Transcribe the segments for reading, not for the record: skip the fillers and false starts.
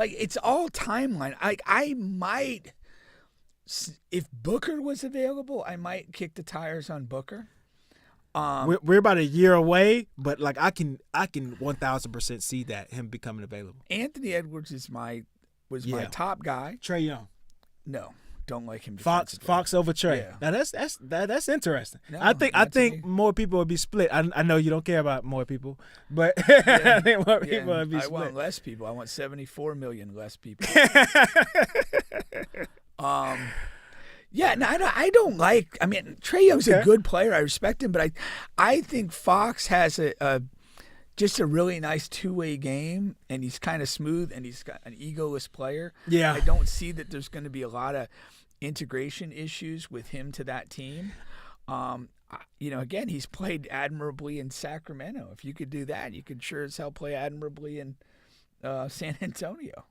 Like, it's all timeline. I might, if Booker was available, I might kick the tires on Booker. We're about a year away, but like I can 1,000% see that him becoming available. Anthony Edwards my top guy. Trae Young. No, don't like him. Fox over Trae. Yeah. Now that's interesting. No, I think more people would be split. I know you don't care about more people, but I think more people would be split. I want less people. I want 74 million less people. Yeah, no, I don't like. I mean, Trae Young's a good player. I respect him, but I think Fox has just a really nice two-way game, and he's kind of smooth, and he's got an egoless player. Yeah, I don't see that there's going to be a lot of integration issues with him to that team. Again, he's played admirably in Sacramento. If you could do that, you could sure as hell play admirably in San Antonio.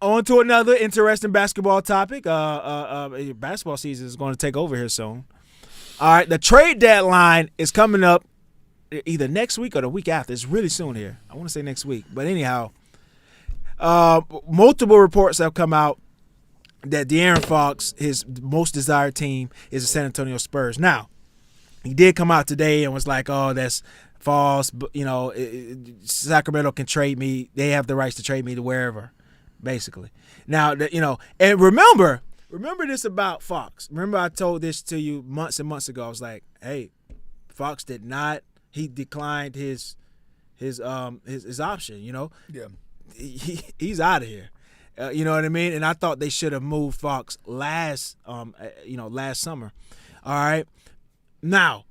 On to another interesting basketball topic. Basketball season is going to take over here soon. All right, the trade deadline is coming up either next week or the week after. It's really soon here. I want to say next week. But anyhow, multiple reports have come out that De'Aaron Fox, his most desired team, is the San Antonio Spurs. Now, he did come out today and was like, oh, that's false. But, Sacramento can trade me. They have the rights to trade me to wherever. Basically. Now, and remember this about Fox. Remember I told this to you months and months ago. I was like, hey, Fox he declined his option, Yeah. He's out of here. You know what I mean? And I thought they should have moved Fox last summer. All right. Now,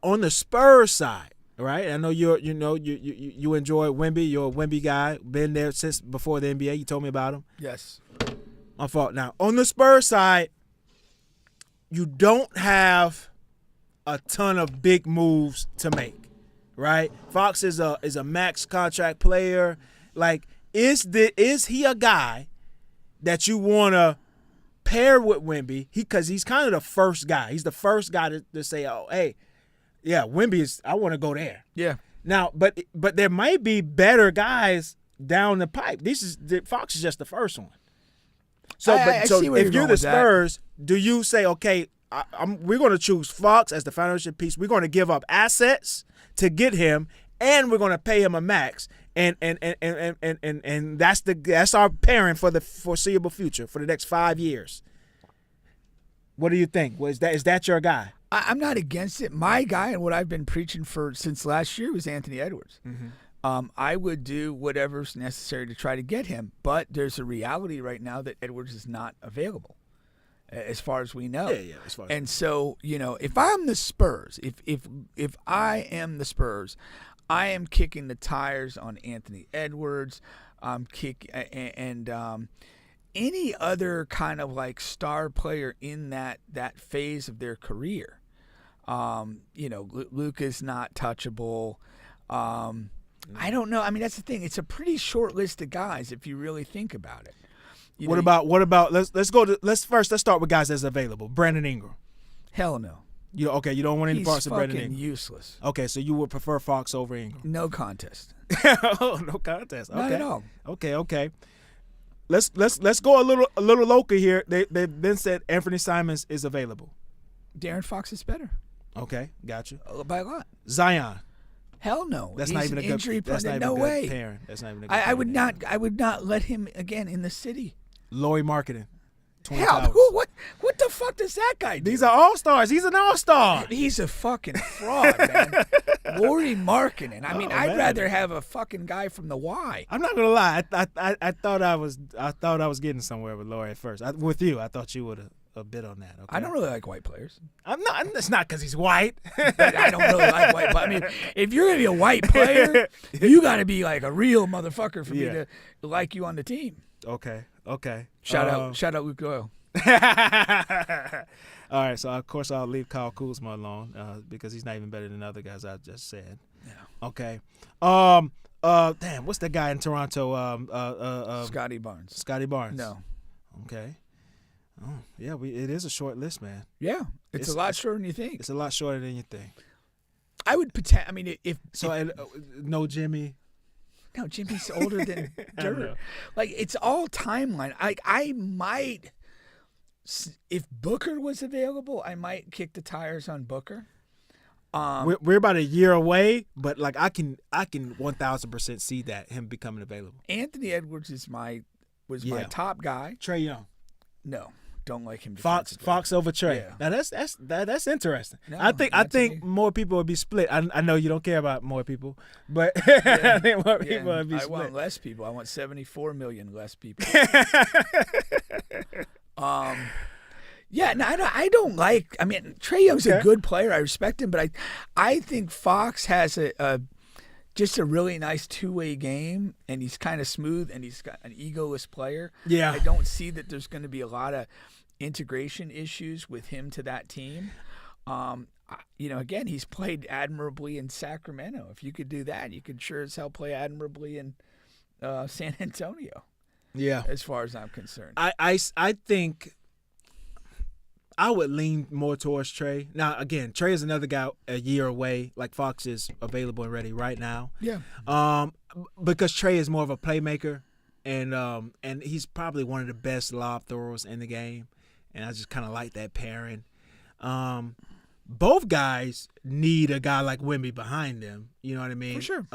on the Spurs side, right? I know you enjoy Wemby. You're a Wemby guy. Been there since before the NBA. You told me about him. Yes. My fault. Now, on the Spurs side, you don't have a ton of big moves to make, right? Fox is a max contract player. Like, is he a guy that you want to pair with Wemby? Because he's kind of the first guy. He's the first guy to say, oh, hey, yeah, Wemby I want to go there. Yeah. Now, but there might be better guys down the pipe. Fox is just the first one. So, if you're the Spurs, do you say, okay, we're going to choose Fox as the foundation piece. We're going to give up assets to get him, and we're going to pay him a max, and that's our pairing for the foreseeable future for the next 5 years. What do you think? Is that your guy? I'm not against it. My guy and what I've been preaching for since last year was Anthony Edwards. Mm-hmm. I would do whatever's necessary to try to get him, but there's a reality right now that Edwards is not available, as far as we know. Yeah. And so, if I'm the Spurs, if I am the Spurs, I am kicking the tires on Anthony Edwards. Any other kind of like star player in that phase of their career. Luka's not touchable. I don't know. I mean, that's the thing. It's a pretty short list of guys if you really think about it. What about let's start with guys that's available. Brandon Ingram. Hell no. You don't want any parts of Brandon Ingram. He's fucking useless. Okay, so you would prefer Fox over Ingram. No contest. Oh, no contest. Okay. Not at all. Okay. Let's go a little local here. They've been said Anthony Simons is available. De'Aaron Fox is better. Okay, got you. By a lot. Zion. Hell no. That's He's not even a injury good. That's not even no a good way. pairing. That's not even a good. I would not. I would not let him again in the city. Laurie Marketing. Hell, what the fuck does that guy do? These are all-stars. He's an all-star. He's a fucking fraud, man. Laurie Marketing. I mean, I'd rather have a fucking guy from the Y. I'm not gonna lie. I thought I was getting somewhere with Laurie at first. With you, I thought you would have a bit on that. Okay? I don't really like white players. I'm not. It's not because he's white. I don't really like white players. I mean, if you're gonna be a white player, you got to be like a real motherfucker for me to like you on the team. Okay. Shout out Luke Doyle. All right, so of course I'll leave Kyle Kuzma alone because he's not even better than the other guys I just said. Yeah. Okay. Damn, what's that guy in Toronto? Scotty Barnes. Scotty Barnes. No. Okay. Oh, yeah, it is a short list, man. Yeah, it's a lot shorter than you think. It's a lot shorter than you think. I would pretend. I mean, if no Jimmy. No, Jimmy's older than I know. dirt. Like, it's all timeline. I might, if Booker was available, I might kick the tires on Booker. We're about a year away, but like I can 1,000% see that him becoming available. Anthony Edwards was my top guy. Trae Young. No, don't like him. Fox over Trae. Yeah. Now that's interesting. No, I think more people would be split. I know you don't care about more people, but I think more people would be split. I want less people. I want 74 million less people. Yeah, no, I don't like. I mean, Trae Young's a good player. I respect him, but I think Fox has just a really nice two-way game, and he's kind of smooth, and he's got an egoless player. Yeah, I don't see that there's going to be a lot of integration issues with him to that team. Again, he's played admirably in Sacramento. If you could do that, you could sure as hell play admirably in San Antonio. Yeah, as far as I'm concerned, I think I would lean more towards Trae. Now, again, Trae is another guy a year away. Like Fox is available and ready right now. Yeah. Because Trae is more of a playmaker, and he's probably one of the best lob throwers in the game. And I just kind of like that pairing. Both guys need a guy like Wemby behind them. You know what I mean? For sure.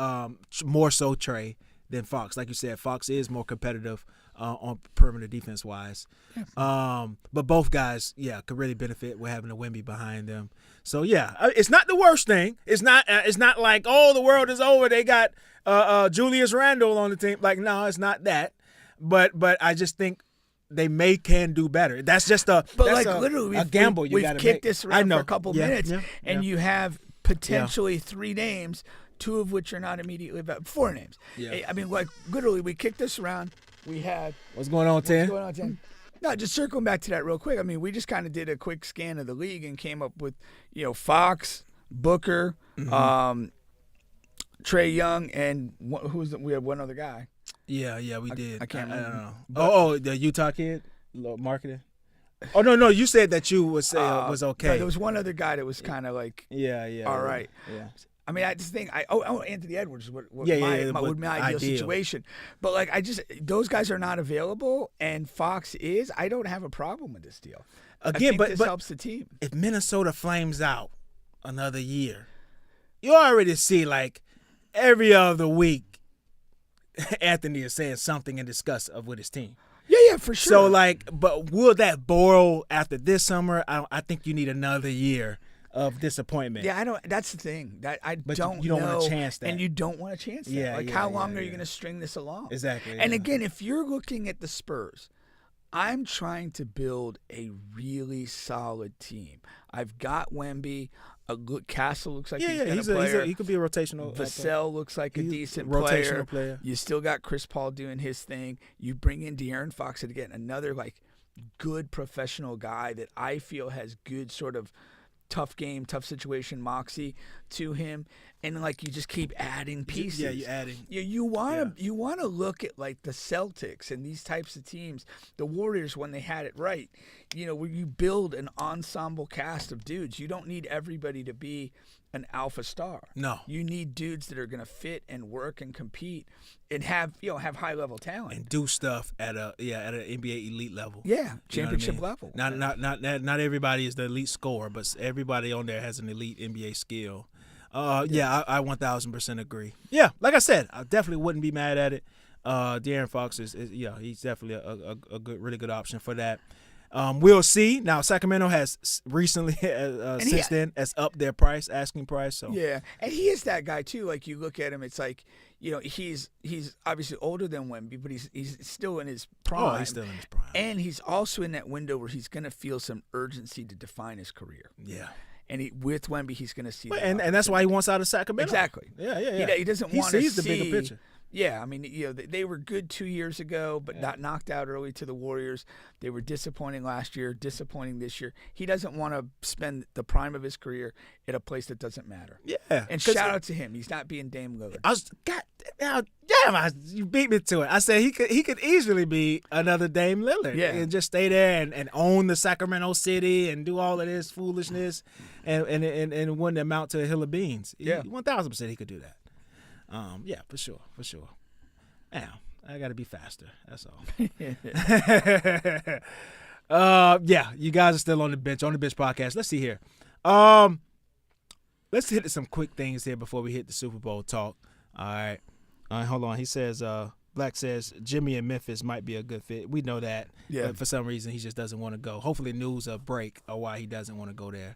More so Trae than Fox. Like you said, Fox is more competitive on perimeter defense wise. Yeah. But both guys, could really benefit with having a Wemby behind them. So it's not the worst thing. It's not like, oh, the world is over. They got Julius Randle on the team. Like, no, it's not that. But I just think they can do better. That's just literally a gamble you got to make. We've kicked this around for a couple minutes, and you have potentially 3 names, 2 of which are not immediately about 4 names. Yeah. I mean, like, literally, we kicked this around. We had what's going on, 10? What's going on, 10? No, just circling back to that real quick. I mean, we just kind of did a quick scan of the league and came up with, Fox, Booker, Trae Young, and we had one other guy. Yeah, we did. I can't remember. I don't know. The Utah kid, marketing. Oh no, you said that you would say was okay. No, there was one other guy that was kind of like, all right. Yeah. I mean, I just think Anthony Edwards would my ideal situation. But like, those guys are not available, and Fox is. I don't have a problem with this deal. Again, I think this helps the team. If Minnesota flames out another year, you already see like every other week, Anthony is saying something in disgust with his team. Yeah, for sure. So like, but will that boil after this summer? I think you need another year of disappointment. Yeah, I don't. That's the thing. You don't want to chance that, and you don't want to chance that. How long are you going to string this along? Exactly. And again, if you're looking at the Spurs, I'm trying to build a really solid team. I've got Wemby. Castle looks like he's going to play. He could be a rotational. Vassell looks like a decent player. You still got Chris Paul doing his thing. You bring in De'Aaron Fox again, another like good professional guy that I feel has good sort of tough game, tough situation moxie to him, and like you just keep adding pieces. Yeah, you're adding. You want to look at like the Celtics and these types of teams, the Warriors when they had it right. Where you build an ensemble cast of dudes. You don't need everybody to be an alpha star. No, you need dudes that are going to fit and work and compete and have high level talent and do stuff at an NBA elite level. Yeah, championship level. Not everybody is the elite scorer, but everybody on there has an elite NBA skill. I 1,000% agree. Yeah, like I said, I definitely wouldn't be mad at it. De'Aaron Fox is he's definitely a good, really good option for that. We'll see. Now Sacramento has recently, since then, has upped their asking price. So yeah, and he is that guy too. Like you look at him, it's like he's obviously older than Wemby, but he's still in his prime. Oh, he's still in his prime, and he's also in that window where he's going to feel some urgency to define his career. Yeah. And with Wemby, he's going to see that. And that's why he wants out of Sacramento. Exactly. Yeah. He doesn't want to see. He sees the bigger picture. Yeah, I mean, they were good 2 years ago, but got knocked out early to the Warriors. They were disappointing last year, disappointing this year. He doesn't want to spend the prime of his career at a place that doesn't matter. Yeah. And shout out to him. He's not being Dame Lillard. You beat me to it. I said he could easily be another Dame Lillard and just stay there and own the Sacramento City and do all of this foolishness and wouldn't amount to a hill of beans. 1,000% he could do that. For sure. Damn, I got to be faster. That's all. Yeah, you guys are still on the bench podcast. Let's see here. Let's hit some quick things here before we hit the Super Bowl talk. All right, hold on. He says, Black says Jimmy in Memphis might be a good fit. We know that. Yeah. But for some reason, he just doesn't want to go. Hopefully, news will break or why he doesn't want to go there.